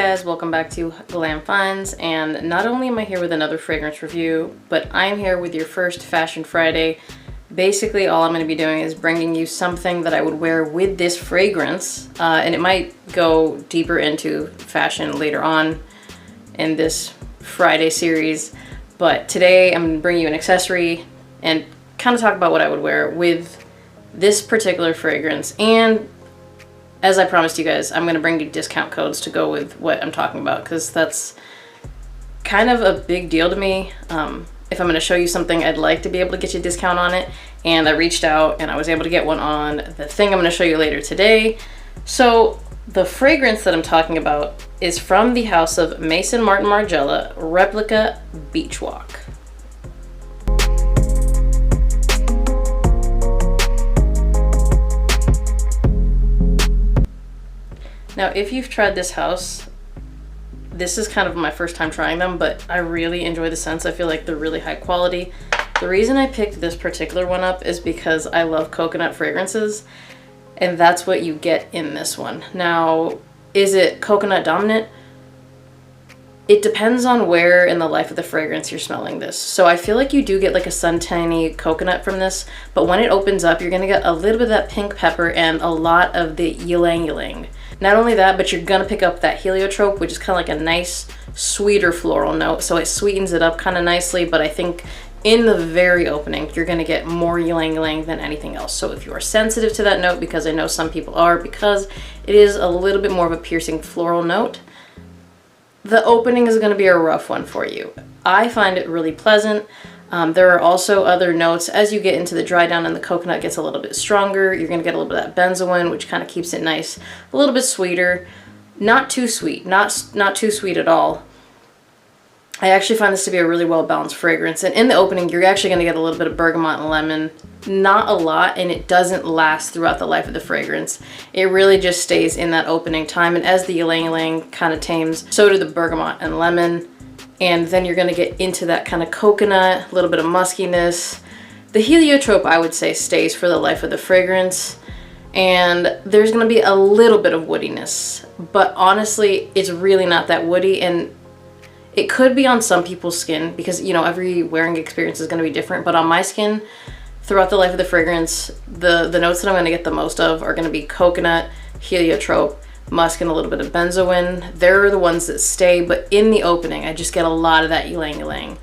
guys, welcome back to Glam Finds, and not only am I here with another fragrance review, but I'm here with your first Fashion Friday. Basically, all I'm going to be doing is bringing you something that I would wear with this fragrance, and it might go deeper into fashion later on in this Friday series, but today I'm going to bring you an accessory and kind of talk about what I would wear with this particular fragrance. And as I promised you guys, I'm going to bring you discount codes to go with what I'm talking about, because that's kind of a big deal to me. If I'm going to show you something, I'd like to be able to get you a discount on it. And I reached out and I was able to get one on the thing I'm going to show you later today. So the fragrance that I'm talking about is from the house of Maison Martin Margiela, Replica Beach Walk. Now, if you've tried this house, this is kind of my first time trying them, but I really enjoy the scents. I feel like they're really high quality. The reason I picked this particular one up is because I love coconut fragrances, and that's what you get in this one. Now, is it coconut dominant? It depends on where in the life of the fragrance you're smelling this. So I feel like you do get like a suntanny coconut from this, but when it opens up, you're gonna get a little bit of that pink pepper and a lot of the ylang ylang. Not only that, but you're gonna pick up that heliotrope, which is kind of like a nice, sweeter floral note. So it sweetens it up kind of nicely, but I think in the very opening, you're gonna get more ylang ylang than anything else. So if you are sensitive to that note, because I know some people are, because it is a little bit more of a piercing floral note, the opening is gonna be a rough one for you. I find it really pleasant. There are also other notes. As you get into the dry down and the coconut gets a little bit stronger, you're going to get a little bit of that benzoin, which kind of keeps it nice, a little bit sweeter. Not too sweet, not too sweet at all. I actually find this to be a really well-balanced fragrance. And in the opening, you're actually going to get a little bit of bergamot and lemon. Not a lot, and it doesn't last throughout the life of the fragrance. It really just stays in that opening time. And as the ylang ylang kind of tames, so do the bergamot and lemon. And then you're gonna get into that kind of coconut, a little bit of muskiness. The heliotrope, I would say, stays for the life of the fragrance. And there's gonna be a little bit of woodiness, but honestly, it's really not that woody. And it could be on some people's skin because, you know, every wearing experience is gonna be different. But on my skin, throughout the life of the fragrance, the notes that I'm gonna get the most of are gonna be coconut, heliotrope, musk, and a little bit of benzoin. They're the ones that stay, but in the opening, I just get a lot of that ylang ylang.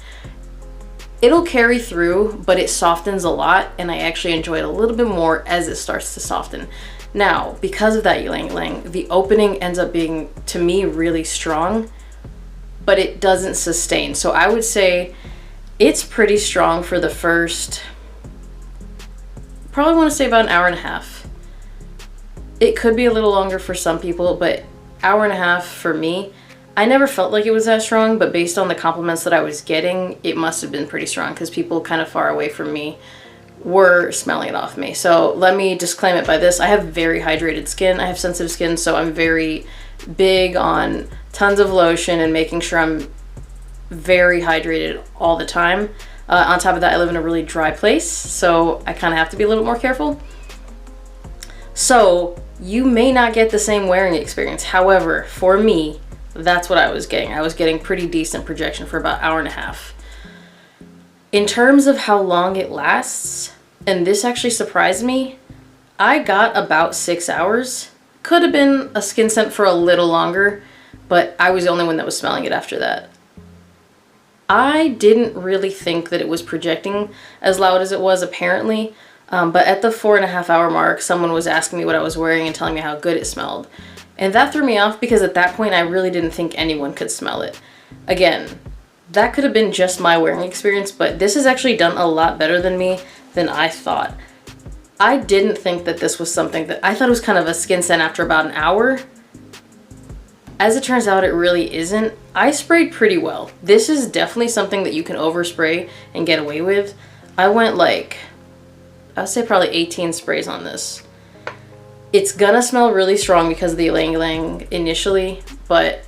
It'll carry through, but it softens a lot, and I actually enjoy it a little bit more as it starts to soften. Now, because of that ylang ylang, the opening ends up being, to me, really strong, but it doesn't sustain. So I would say it's pretty strong for the first, probably want to say about an hour and a half. It could be a little longer for some people, but hour and a half for me. I never felt like it was that strong, but based on the compliments that I was getting, it must have been pretty strong because people kind of far away from me were smelling it off me. So let me disclaim it by this. I have very hydrated skin. I have sensitive skin, so I'm very big on tons of lotion and making sure I'm very hydrated all the time. On top of that, I live in a really dry place, so I kind of have to be a little bit more careful. So you may not get the same wearing experience. However, for me, that's what I was getting. I was getting pretty decent projection for about an hour and a half. In terms of how long it lasts, and this actually surprised me, I got about 6 hours. Could have been a skin scent for a little longer, but I was the only one that was smelling it after that. I didn't really think that it was projecting as loud as it was apparently. But at the 4.5 hour mark, someone was asking me what I was wearing and telling me how good it smelled. And that threw me off because at that point, I really didn't think anyone could smell it. Again, that could have been just my wearing experience, but this has actually done a lot better than I thought. I didn't think that this was something that, I thought it was kind of a skin scent after about an hour. As it turns out, it really isn't. I sprayed pretty well. This is definitely something that you can overspray and get away with. I went like, I would say probably 18 sprays on this. It's gonna smell really strong because of the ylang ylang initially, but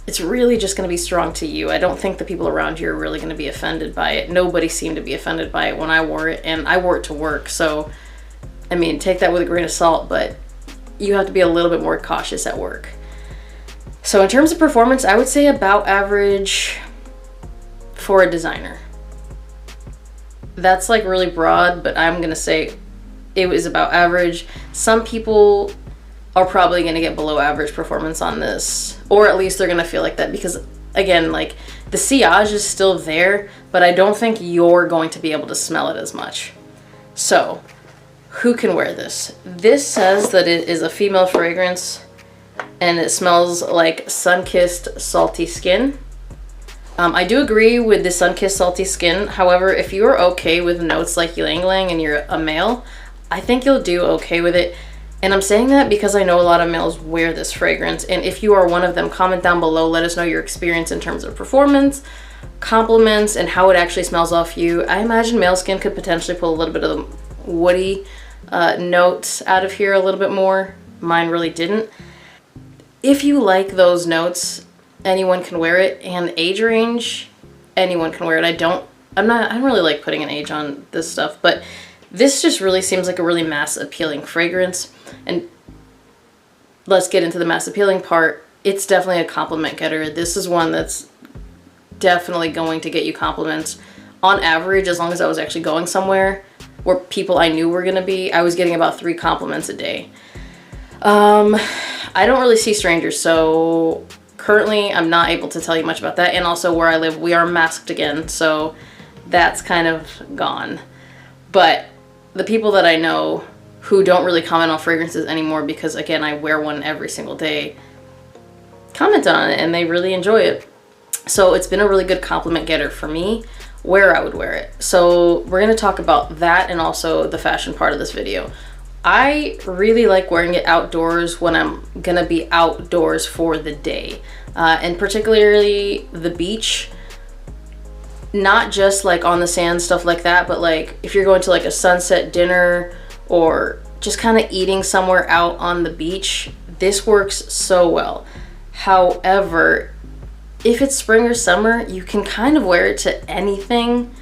it's really just gonna be strong to you. I don't think the people around you are really gonna be offended by it. Nobody seemed to be offended by it when I wore it, and I wore it to work, so I mean, take that with a grain of salt, but you have to be a little bit more cautious at work. So in terms of performance, I would say about average for a designer. That's like really broad, but I'm gonna say it was about average. Some people are probably gonna get below average performance on this, or at least they're gonna feel like that because, again, like the sillage is still there, but I don't think you're going to be able to smell it as much. So who can wear this? This says that it is a female fragrance and it smells like sun-kissed salty skin. I do agree with the sun-kissed salty skin. However, if you're okay with notes like ylang ylang and you're a male, I think you'll do okay with it. And I'm saying that because I know a lot of males wear this fragrance. And if you are one of them, comment down below. Let us know your experience in terms of performance, compliments, and how it actually smells off you. I imagine male skin could potentially pull a little bit of the woody notes out of here a little bit more. Mine really didn't. If you like those notes, anyone can wear it. And age range, anyone can wear it. I don't really like putting an age on this stuff, but this just really seems like a really mass appealing fragrance. And let's get into the mass appealing part. It's definitely a compliment getter. This is one that's definitely going to get you compliments. On average, as long as I was actually going somewhere where people I knew were going to be, I was getting about 3 compliments a day. I don't really see strangers, so currently I'm not able to tell you much about that. And also where I live, we are masked again, so that's kind of gone. But the people that I know who don't really comment on fragrances anymore, because again, I wear one every single day, comment on it and they really enjoy it. So it's been a really good compliment getter for me where I would wear it. So we're going to talk about that and also the fashion part of this video. I really like wearing it outdoors when I'm going to be outdoors for the day. And particularly the beach. Not just like on the sand, stuff like that, but like if you're going to like a sunset dinner or just kind of eating somewhere out on the beach, this works so well. However, if it's spring or summer, you can kind of wear it to anything.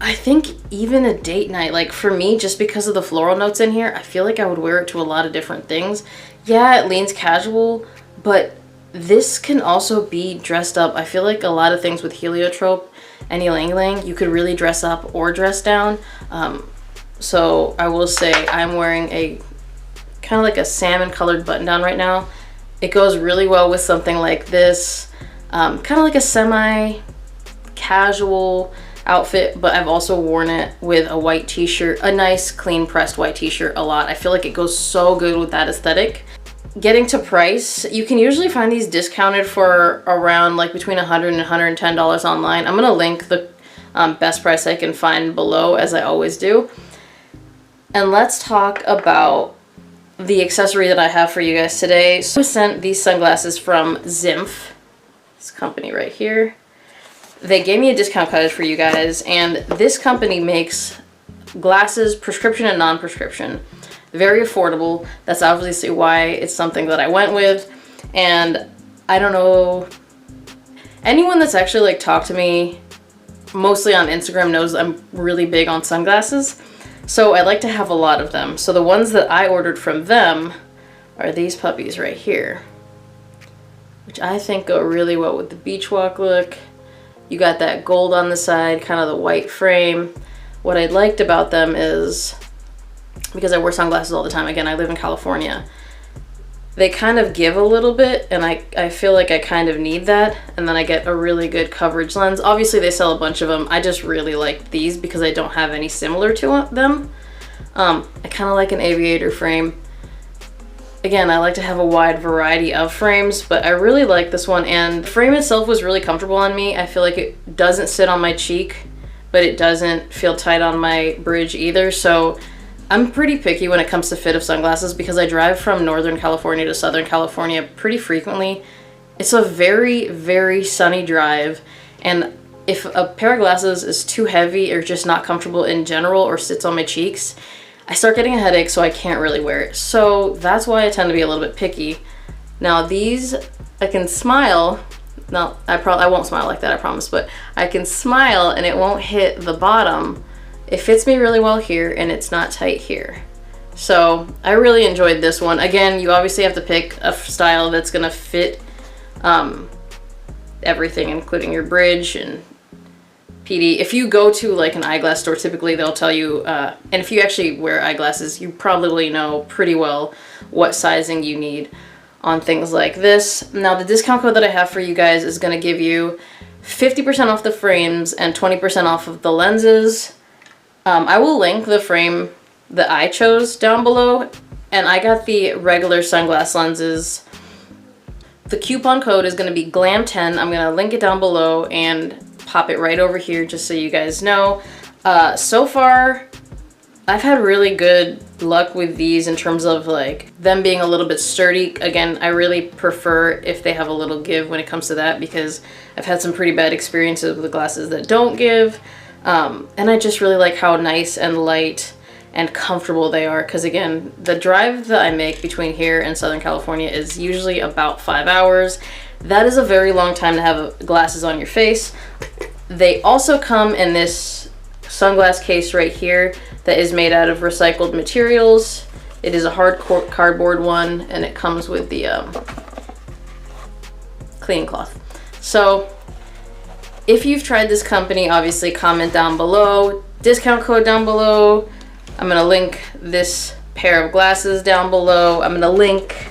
I think even a date night, like for me, just because of the floral notes in here, I feel like I would wear it to a lot of different things. Yeah, it leans casual, but this can also be dressed up. I feel like a lot of things with heliotrope and ylang ylang, you could really dress up or dress down. So I will say I'm wearing a kind of like a salmon colored button down right now. It goes really well with something like this, kind of like a semi casual outfit, but I've also worn it with a white t-shirt, a nice clean pressed white t-shirt a lot. I feel like it goes so good with that aesthetic. Getting to price, you can usually find these discounted for around like between $100 and $110 online. I'm gonna link the best price I can find below, as I always do. And let's talk about the accessory that I have for you guys today. So I sent these sunglasses from Zimph, this company right here. They gave me a discount code for you guys, and this company makes glasses, prescription and non-prescription. Very affordable. That's obviously why it's something that I went with. And I don't know, anyone that's actually like talked to me mostly on Instagram knows I'm really big on sunglasses. So I like to have a lot of them. So the ones that I ordered from them are these puppies right here, which I think go really well with the beach walk look. You got that gold on the side, kind of the white frame. What I liked about them is, because I wear sunglasses all the time, again, I live in California, they kind of give a little bit, and I feel like I kind of need that, and then I get a really good coverage lens. Obviously they sell a bunch of them. I just really like these because I don't have any similar to them. I kind of like an aviator frame. Again, I like to have a wide variety of frames, but I really like this one, and the frame itself was really comfortable on me. I feel like it doesn't sit on my cheek, but it doesn't feel tight on my bridge either. So I'm pretty picky when it comes to fit of sunglasses because I drive from Northern California to Southern California pretty frequently. It's a very, very sunny drive, and if a pair of glasses is too heavy or just not comfortable in general or sits on my cheeks, I start getting a headache, so I can't really wear it. So that's why I tend to be a little bit picky. Now these, I can smile. Now I won't smile like that, I promise, but I can smile and it won't hit the bottom. It fits me really well here and it's not tight here. So I really enjoyed this one. Again, you obviously have to pick a style that's gonna fit everything, including your bridge and PD. If you go to like an eyeglass store, typically they'll tell you, and if you actually wear eyeglasses, you probably know pretty well what sizing you need on things like this. Now the discount code that I have for you guys is gonna give you 50% off the frames and 20% off of the lenses. I will link the frame that I chose down below, and I got the regular sunglass lenses. The coupon code is going to be GLAM10. I'm going to link it down below and pop it right over here just so you guys know. So far, I've had really good luck with these in terms of like them being a little bit sturdy. Again, I really prefer if they have a little give when it comes to that, because I've had some pretty bad experiences with glasses that don't give. And I just really like how nice and light and comfortable they are, because again, the drive that I make between here and Southern California is usually about 5 hours. That is a very long time to have glasses on your face. They also come in this sunglass case right here that is made out of recycled materials. It is a hard cardboard one, and it comes with the cleaning cloth. So if you've tried this company, obviously comment down below, discount code down below. I'm gonna link this pair of glasses down below. I'm gonna link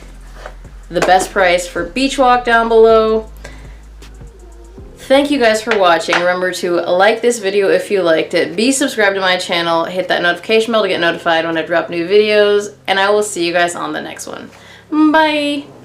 the best price for Beach Walk down below. Thank you guys for watching. Remember to like this video if you liked it. Be subscribed to my channel. Hit that notification bell to get notified when I drop new videos. And I will see you guys on the next one. Bye!